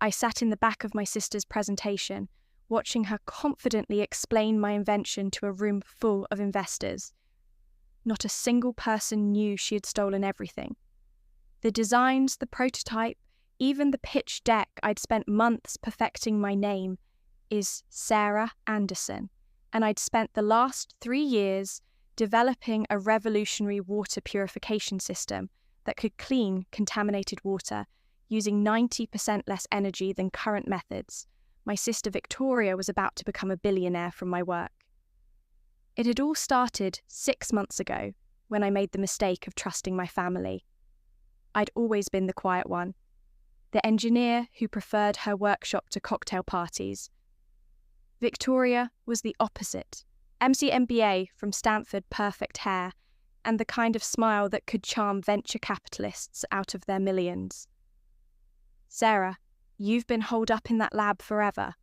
I sat in the back of my sister's presentation, watching her confidently explain my invention to a room full of investors. Not a single person knew she had stolen everything. The designs, the prototype, even the pitch deck I'd spent months perfecting my name is Sarah Anderson, and I'd spent the last 3 years developing a revolutionary water purification system that could clean contaminated water using 90% less energy than current methods. My sister Victoria was about to become a billionaire from my work. It had all started 6 months ago when I made the mistake of trusting my family. I'd always been the quiet one, the engineer who preferred her workshop to cocktail parties. Victoria was the opposite, MCMBA from Stanford, perfect hair, and the kind of smile that could charm venture capitalists out of their millions. Sarah, you've been holed up in that lab forever.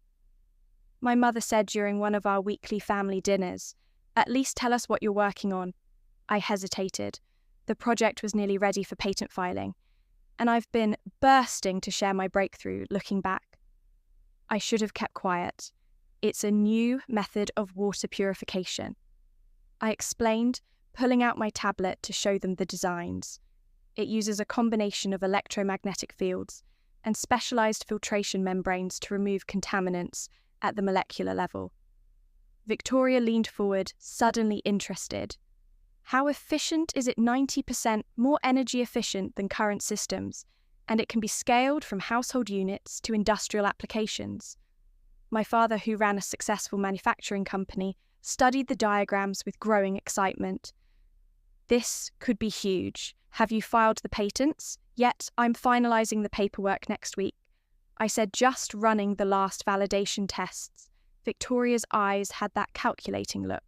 My mother said during one of our weekly family dinners, "At least tell us what you're working on." I hesitated. The project was nearly ready for patent filing, and I've been bursting to share my breakthrough looking back. I should have kept quiet. It's a new method of water purification. I explained, pulling out my tablet to show them the designs. It uses a combination of electromagnetic fields and specialized filtration membranes to remove contaminants at the molecular level. Victoria leaned forward, suddenly interested. How efficient is it? 90% more energy efficient than current systems, and it can be scaled from household units to industrial applications. My father, who ran a successful manufacturing company, studied the diagrams with growing excitement. This could be huge. Have you filed the patents? Yet I'm finalizing the paperwork next week. I said, just running the last validation tests. Victoria's eyes had that calculating look.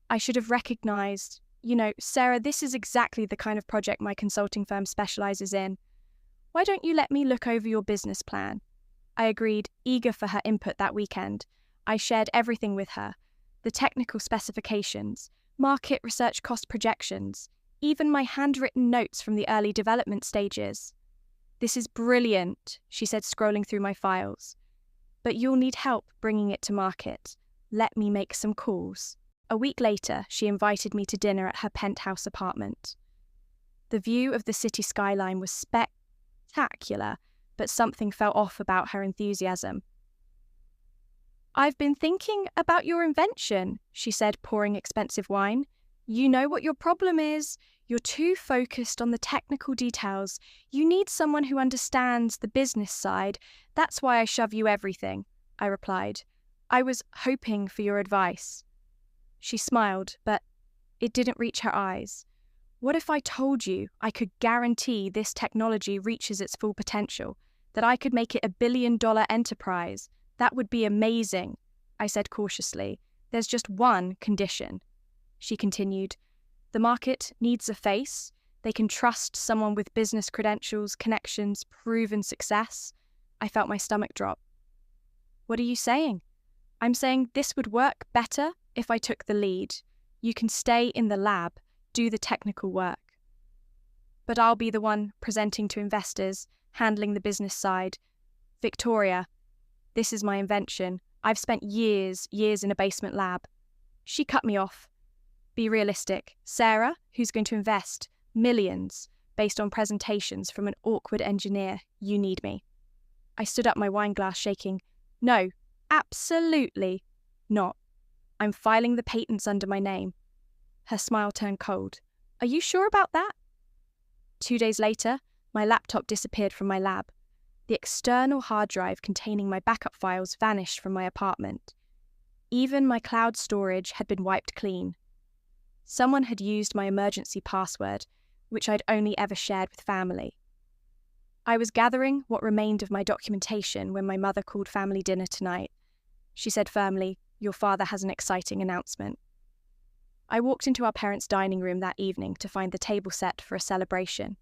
I should have recognized, Sarah, this is exactly the kind of project my consulting firm specializes in. Why don't you let me look over your business plan? I agreed, eager for her input that weekend. I shared everything with her. The technical specifications, market research cost projections, even my handwritten notes from the early development stages. "This is brilliant," she said, scrolling through my files. "But you'll need help bringing it to market. Let me make some calls." A week later, she invited me to dinner at her penthouse apartment. The view of the city skyline was spectacular, but something felt off about her enthusiasm. "I've been thinking about your invention," she said, pouring expensive wine. "You know what your problem is. You're too focused on the technical details. You need someone who understands the business side. That's why I shove you everything," I replied. "I was hoping for your advice." She smiled, but it didn't reach her eyes. "What if I told you I could guarantee this technology reaches its full potential, that I could make it a billion-dollar enterprise? That would be amazing," I said cautiously. "There's just one condition." She continued, "The market needs a face. They can trust someone with business credentials, connections, proven success." I felt my stomach drop. "What are you saying?" "I'm saying this would work better if I took the lead. You can stay in the lab, do the technical work. But I'll be the one presenting to investors, handling the business side. Victoria, this is my invention. I've spent years in a basement lab." She cut me off. "Be realistic. Sarah, who's going to invest millions based on presentations from an awkward engineer, you need me." I stood up, my wine glass shaking. "No, absolutely not. I'm filing the patents under my name." Her smile turned cold. "Are you sure about that?" 2 days later, my laptop disappeared from my lab. The external hard drive containing my backup files vanished from my apartment. Even my cloud storage had been wiped clean. Someone had used my emergency password, which I'd only ever shared with family. I was gathering what remained of my documentation when my mother called family dinner tonight. She said firmly, "Your father has an exciting announcement." I walked into our parents' dining room that evening to find the table set for a celebration.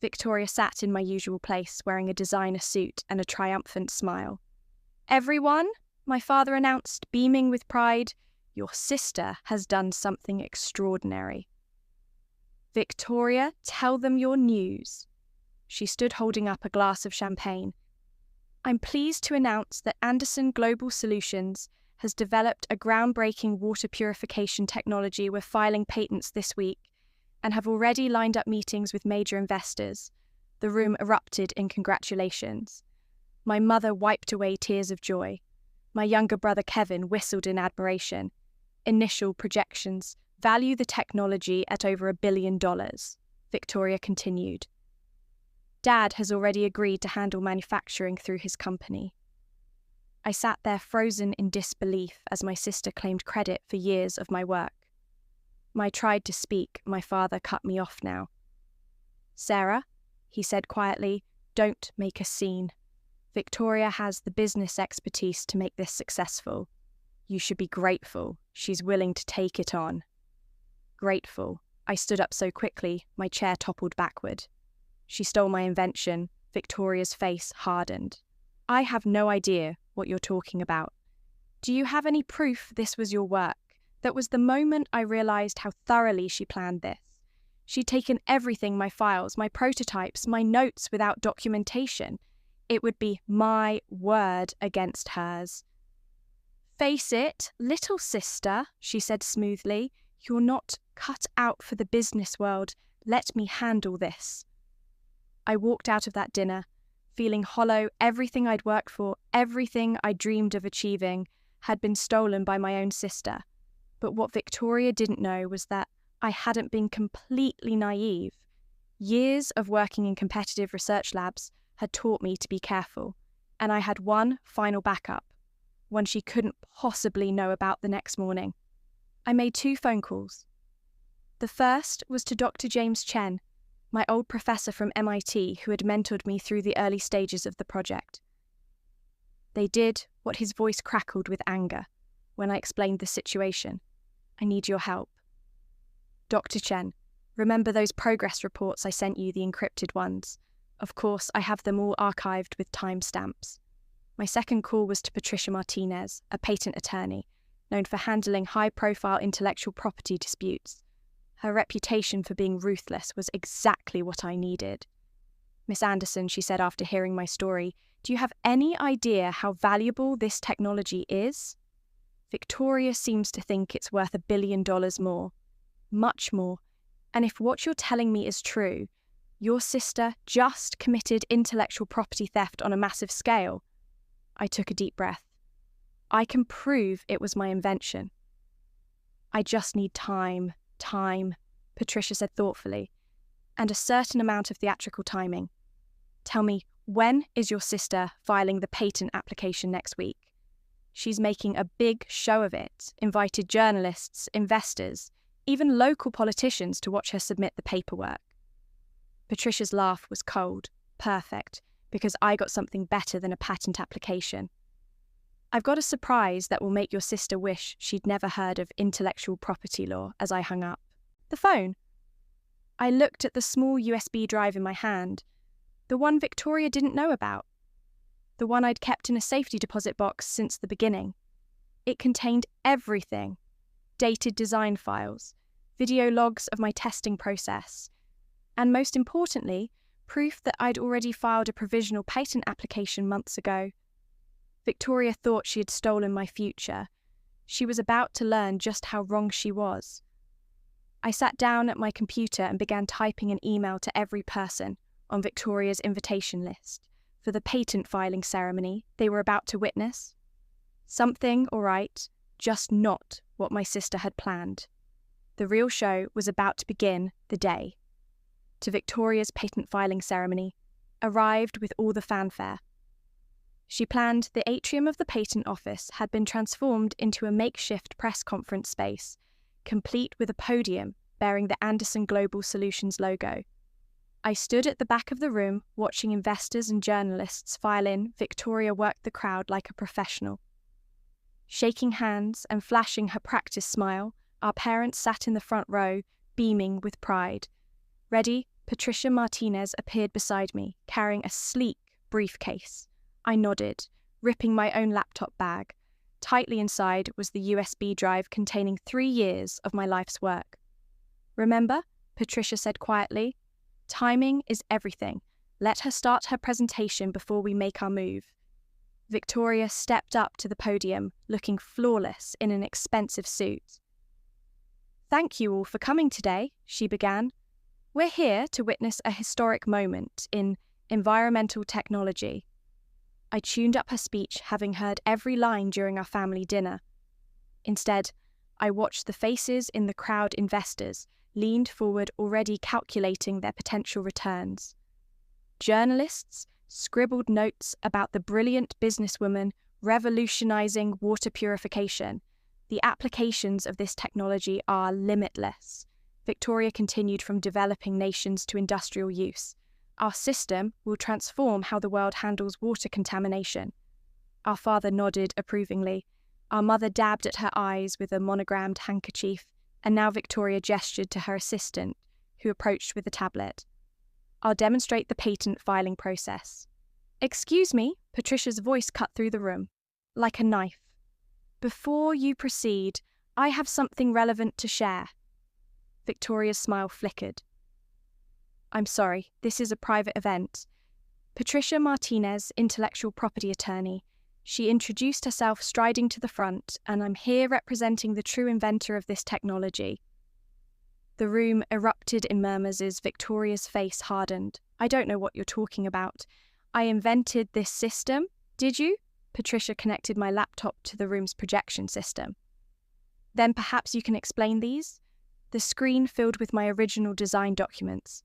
Victoria sat in my usual place, wearing a designer suit and a triumphant smile. "Everyone," my father announced, beaming with pride, "your sister has done something extraordinary." "Victoria, tell them your news." She stood holding up a glass of champagne. I'm pleased to announce that Anderson Global Solutions has developed a groundbreaking water purification technology we're filing patents this week and have already lined up meetings with major investors. The room erupted in congratulations. My mother wiped away tears of joy. My younger brother Kevin whistled in admiration. Initial projections value the technology at over $1 billion, Victoria continued. Dad has already agreed to handle manufacturing through his company. I sat there frozen in disbelief as my sister claimed credit for years of my work. I tried to speak, my father cut me off now. Sarah, he said quietly, don't make a scene. Victoria has the business expertise to make this successful. You should be grateful. She's willing to take it on. Grateful. I stood up so quickly, my chair toppled backward. She stole my invention. Victoria's face hardened. I have no idea what you're talking about. Do you have any proof this was your work? That was the moment I realized how thoroughly she planned this. She'd taken everything, my files, my prototypes, my notes without documentation. It would be my word against hers. Face it, little sister, she said smoothly. You're not cut out for the business world. Let me handle this. I walked out of that dinner, feeling hollow. Everything I'd worked for, everything I dreamed of achieving, had been stolen by my own sister. But what Victoria didn't know was that I hadn't been completely naive. Years of working in competitive research labs had taught me to be careful, and I had one final backup, one she couldn't possibly know about the next morning. I made 2 phone calls. The first was to Dr. James Chen, my old professor from MIT who had mentored me through the early stages of the project. They did what his voice crackled with anger when I explained the situation. I need your help. Dr. Chen, remember those progress reports I sent you, the encrypted ones? Of course, I have them all archived with timestamps. My second call was to Patricia Martinez, a patent attorney, known for handling high-profile intellectual property disputes. Her reputation for being ruthless was exactly what I needed. Miss Anderson, she said after hearing my story, do you have any idea how valuable this technology is? Victoria seems to think it's worth $1 billion more. Much more. And if what you're telling me is true, your sister just committed intellectual property theft on a massive scale. I took a deep breath. I can prove it was my invention. I just need time, Patricia said thoughtfully, and a certain amount of theatrical timing. Tell me, when is your sister filing the patent application next week? She's making a big show of it, invited journalists, investors, even local politicians to watch her submit the paperwork. Patricia's laugh was cold, perfect, because I got something better than a patent application. I've got a surprise that will make your sister wish she'd never heard of intellectual property law as I hung up. The phone. I looked at the small USB drive in my hand, the one Victoria didn't know about, the one I'd kept in a safety deposit box since the beginning. It contained everything: dated design files, video logs of my testing process, and most importantly, proof that I'd already filed a provisional patent application months ago. Victoria thought she had stolen my future. She was about to learn just how wrong she was. I sat down at my computer and began typing an email to every person on Victoria's invitation list for the patent filing ceremony they were about to witness. Something, all right, just not what my sister had planned. The real show was about to begin the day. To Victoria's patent filing ceremony arrived with all the fanfare. She planned the atrium of the patent office had been transformed into a makeshift press conference space, complete with a podium bearing the Anderson Global Solutions logo. I stood at the back of the room watching investors and journalists file in. Victoria worked the crowd like a professional. Shaking hands and flashing her practice smile, our parents sat in the front row, beaming with pride. Ready, Patricia Martinez appeared beside me, carrying a sleek briefcase. I nodded, ripping my own laptop bag. Tightly inside was the USB drive containing 3 years of my life's work. Remember, Patricia said quietly, timing is everything. Let her start her presentation before we make our move. Victoria stepped up to the podium, looking flawless in an expensive suit. "Thank you all for coming today," she began. "We're here to witness a historic moment in environmental technology." I tuned up her speech, having heard every line during our family dinner. Instead, I watched the faces in the crowd. Investors leaned forward, already calculating their potential returns. Journalists scribbled notes about the brilliant businesswoman revolutionizing water purification. The applications of this technology are limitless. Victoria continued, from developing nations to industrial use. Our system will transform how the world handles water contamination. Our father nodded approvingly. Our mother dabbed at her eyes with a monogrammed handkerchief, and now Victoria gestured to her assistant, who approached with a tablet. "I'll demonstrate the patent filing process." "Excuse me," Patricia's voice cut through the room, like a knife. "Before you proceed, I have something relevant to share." Victoria's smile flickered. "I'm sorry, this is a private event." Patricia Martinez, intellectual property attorney. She introduced herself, striding to the front, "and I'm here representing the true inventor of this technology." The room erupted in murmurs as Victoria's face hardened. "I don't know what you're talking about. I invented this system, did you?" Patricia connected my laptop to the room's projection system. "Then perhaps you can explain these?" The screen filled with my original design documents,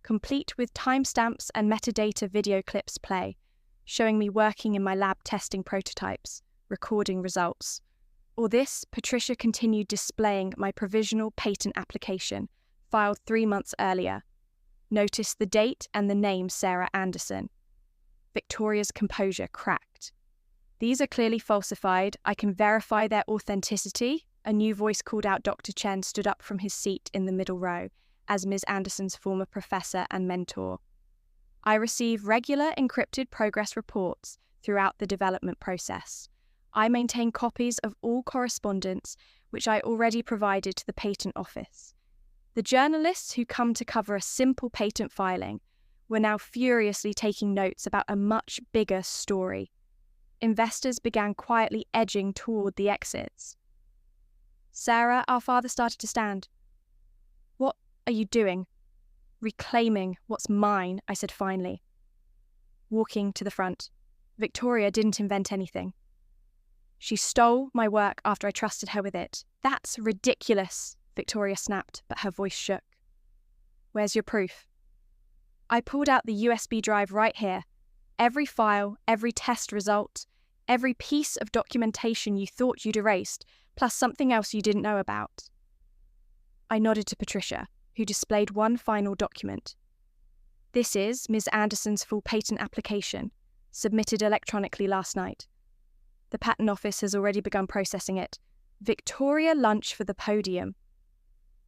complete with timestamps and metadata. Video clips play, showing me working in my lab testing prototypes, recording results. All this, Patricia continued, displaying my provisional patent application, filed 3 months earlier. Notice the date and the name, Sarah Anderson. Victoria's composure cracked. "These are clearly falsified. I can verify their authenticity." A new voice called out. Dr. Chen stood up from his seat in the middle row, as Ms. Anderson's former professor and mentor. "I receive regular encrypted progress reports throughout the development process. I maintain copies of all correspondence, which I already provided to the patent office." The journalists who come to cover a simple patent filing were now furiously taking notes about a much bigger story. Investors began quietly edging toward the exits. "Sarah," our father started to stand. "What are you doing?" "Reclaiming what's mine," I said finally. Walking to the front. "Victoria didn't invent anything. She stole my work after I trusted her with it." "That's ridiculous," Victoria snapped, but her voice shook. "Where's your proof?" I pulled out the USB drive right here. Every file, every test result, every piece of documentation you thought you'd erased, plus something else you didn't know about. I nodded to Patricia, who displayed one final document. "This is Ms. Anderson's full patent application, submitted electronically last night. The patent office has already begun processing it." Victoria lunged for the podium.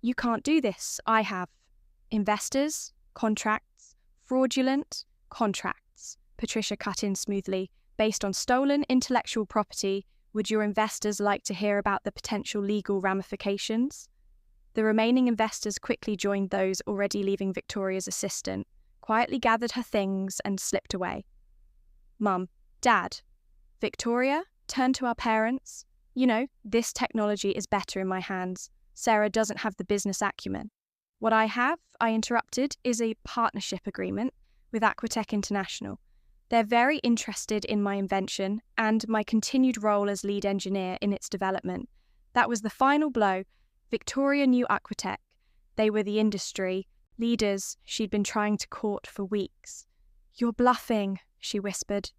"You can't do this. I have. Investors, contracts, fraudulent contracts." Patricia cut in smoothly. "Based on stolen intellectual property, would your investors like to hear about the potential legal ramifications?" The remaining investors quickly joined those already leaving. Victoria's assistant quietly gathered her things and slipped away. "Mum, Dad." Victoria turned to our parents. "You know, this technology is better in my hands. Sarah doesn't have the business acumen. What I have," I interrupted, "is a partnership agreement with Aquatech International. They're very interested in my invention and my continued role as lead engineer in its development." That was the final blow. Victoria knew Aquatech. They were the industry leaders she'd been trying to court for weeks. "You're bluffing," she whispered.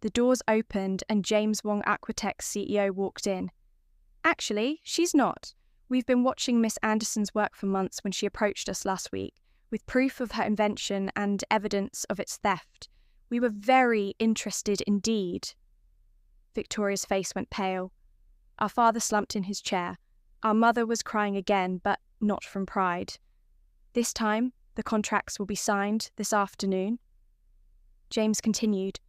The doors opened and James Wong, Aquatech's CEO, walked in. "Actually, she's not. We've been watching Miss Anderson's work for months when she approached us last week, with proof of her invention and evidence of its theft. We were very interested indeed." Victoria's face went pale. Our father slumped in his chair. Our mother was crying again, but not from pride. "This time, the contracts will be signed this afternoon." James continued.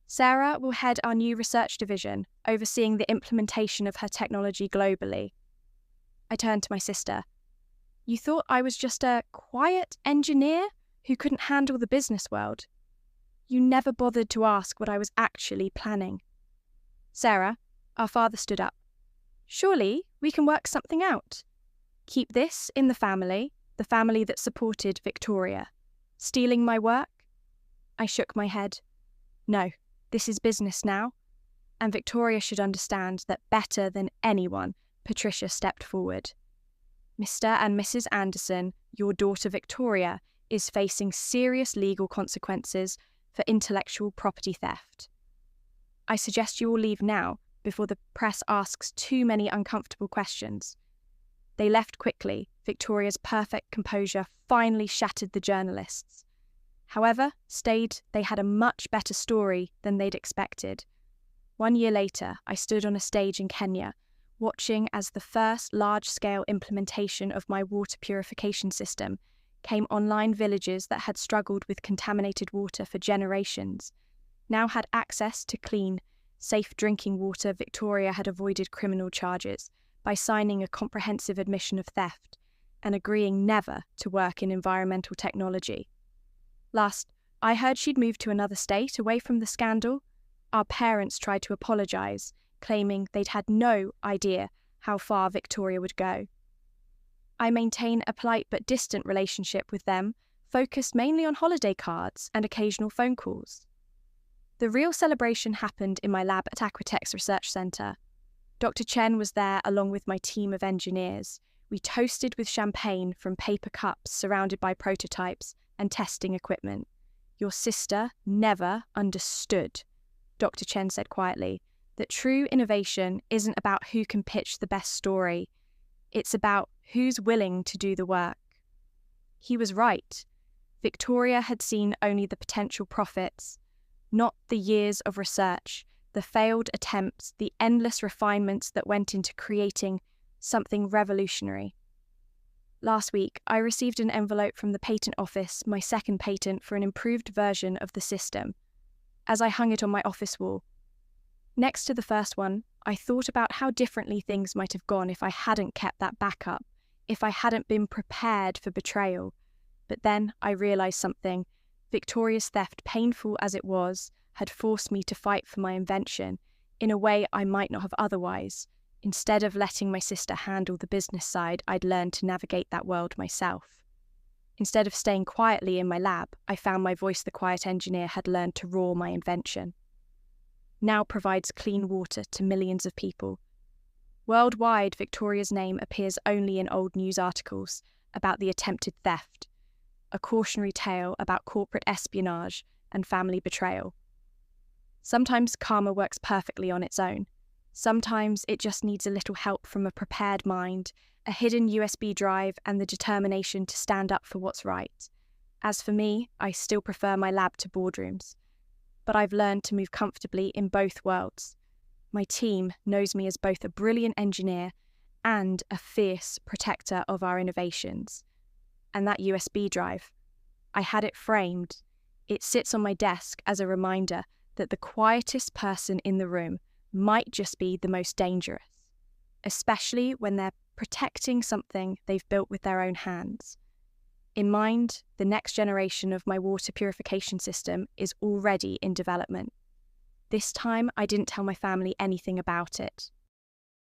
"Sarah will head our new research division, overseeing the implementation of her technology globally." I turned to my sister. "You thought I was just a quiet engineer who couldn't handle the business world?" You never bothered to ask what I was actually planning. Sarah, our father stood up. Surely we can work something out. Keep this in the family that supported Victoria. Stealing my work? I shook my head. No, this is business now. And Victoria should understand that better than anyone, Patricia stepped forward. Mr. and Mrs. Anderson, your daughter Victoria, is facing serious legal consequences for intellectual property theft. I suggest you all leave now before the press asks too many uncomfortable questions. They left quickly. Victoria's perfect composure finally shattered the journalists. However, they had a much better story than they'd expected. 1 year later, I stood on a stage in Kenya, watching as the first large-scale implementation of my water purification system came online. Villages that had struggled with contaminated water for generations now had access to clean, safe drinking water. Victoria had avoided criminal charges by signing a comprehensive admission of theft and agreeing never to work in environmental technology. Last, I heard she'd moved to another state away from the scandal. Our parents tried to apologise, claiming they'd had no idea how far Victoria would go. I maintain a polite but distant relationship with them, focused mainly on holiday cards and occasional phone calls. The real celebration happened in my lab at Aquatex Research Centre. Dr. Chen was there along with my team of engineers. We toasted with champagne from paper cups surrounded by prototypes and testing equipment. Your sister never understood, Dr. Chen said quietly, that true innovation isn't about who can pitch the best story. It's about who's willing to do the work. He was right. Victoria had seen only the potential profits, not the years of research, the failed attempts, the endless refinements that went into creating something revolutionary. Last week, I received an envelope from the patent office, my second patent for an improved version of the system, as I hung it on my office wall. Next to the first one, I thought about how differently things might have gone if I hadn't kept that backup, if I hadn't been prepared for betrayal. But then I realised something. Victoria's theft, painful as it was, had forced me to fight for my invention in a way I might not have otherwise. Instead of letting my sister handle the business side, I'd learned to navigate that world myself. Instead of staying quietly in my lab, I found my voice. The quiet engineer had learned to roar my invention. Now provides clean water to millions of people. Worldwide, Victoria's name appears only in old news articles about the attempted theft, a cautionary tale about corporate espionage and family betrayal. Sometimes karma works perfectly on its own. Sometimes it just needs a little help from a prepared mind, a hidden USB drive, and the determination to stand up for what's right. As for me, I still prefer my lab to boardrooms. But I've learned to move comfortably in both worlds. My team knows me as both a brilliant engineer and a fierce protector of our innovations. And that USB drive, I had it framed. It sits on my desk as a reminder that the quietest person in the room might just be the most dangerous, especially when they're protecting something they've built with their own hands. In mind, the next generation of my water purification system is already in development. This time, I didn't tell my family anything about it.